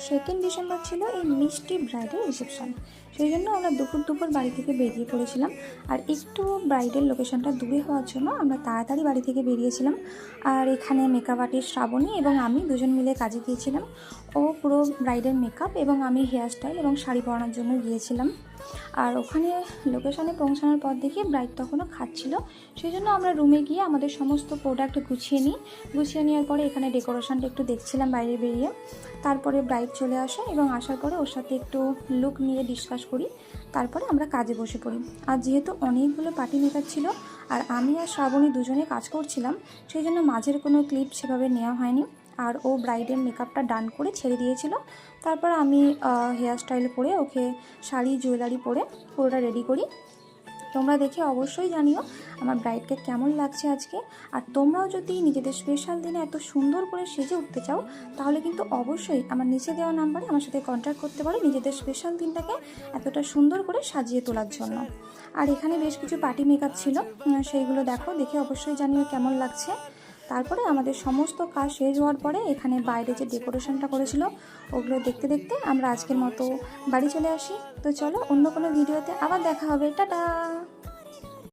2 December ছিল এই মিষ্টি ব্রাইডের রিসেপশন। সেই জন্য আমরা দুপুর বাড়ি থেকে বেরিয়ে পড়েছিলাম। আর একটু ব্রাইডের লোকেশনটা দূরে হওয়ার জন্য আমরা তাড়াতাড়ি বাড়ি থেকে বেরিয়েছিলাম। আর এখানে মেকআপ আর্টিস্ট শ্রাবণী এবং আমি দুজন মিলে কাজে গিয়েছিলাম। ও পুরো ব্রাইডের মেকআপ এবং আমি হেয়ার স্টাইল এবং শাড়ি পরানোর জন্য গিয়েছিলাম। আর ওখানে লোকেশনে পৌঁছানোর পর দেখি ব্রাইড তখনও খাচ্ছিল। সেই জন্য আমরা রুমে গিয়ে আমাদের সমস্ত প্রোডাক্ট গুছিয়ে নেওয়ার পরে এখানে ডেকোরেশনটা একটু দেখছিলাম বাইরে বেরিয়ে। তারপরে ব্রাইড চলে আসে এবং আসার পরে ওর সাথে একটু লুক নিয়ে ডিসকাস করি। তারপরে আমরা কাজে বসে পড়ি। আর যেহেতু অনেকগুলো পার্টি মেকার ছিল আর আমি আর শ্রাবণী দুজনে কাজ করছিলাম, সেই জন্য মাঝের কোনো ক্লিপ সেভাবে নেওয়া হয়নি। আর ও ব্রাইডের মেকআপটা ডান করে ছেড়ে দিয়েছিল। তারপর আমি হেয়ার স্টাইল করে ওকে শাড়ি জুয়েলারি পরে পুরোটা রেডি করি। তোমরা দেখে অবশ্যই জানিও আমার ব্রাইডকে কেমন লাগছে আজকে। আর তোমরাও যদি নিজেদের স্পেশাল দিনে এত সুন্দর করে সেজে উঠতে চাও, তাহলে কিন্তু অবশ্যই আমার নিচে দেওয়া নাম্বারে আমার সাথে কন্ট্যাক্ট করতে পারো নিজেদের স্পেশাল দিনটাকে এতটা সুন্দর করে সাজিয়ে তোলার জন্য। আর এখানে বেশ কিছু পার্টি মেকআপ ছিল, সেইগুলো দেখে অবশ্যই জানিও কেমন লাগছে। তারপরে আমাদের সমস্ত কাজ শেষ হওয়ার পরে এখানে বাইরে যে ডেকোরেশনটা করেছিল ওগুলো দেখতে দেখতে আমরা আজকের মতো বাড়ি চলে আসি। তো চলো, অন্য কোনো ভিডিওতে আবার দেখা হবে। টাটা।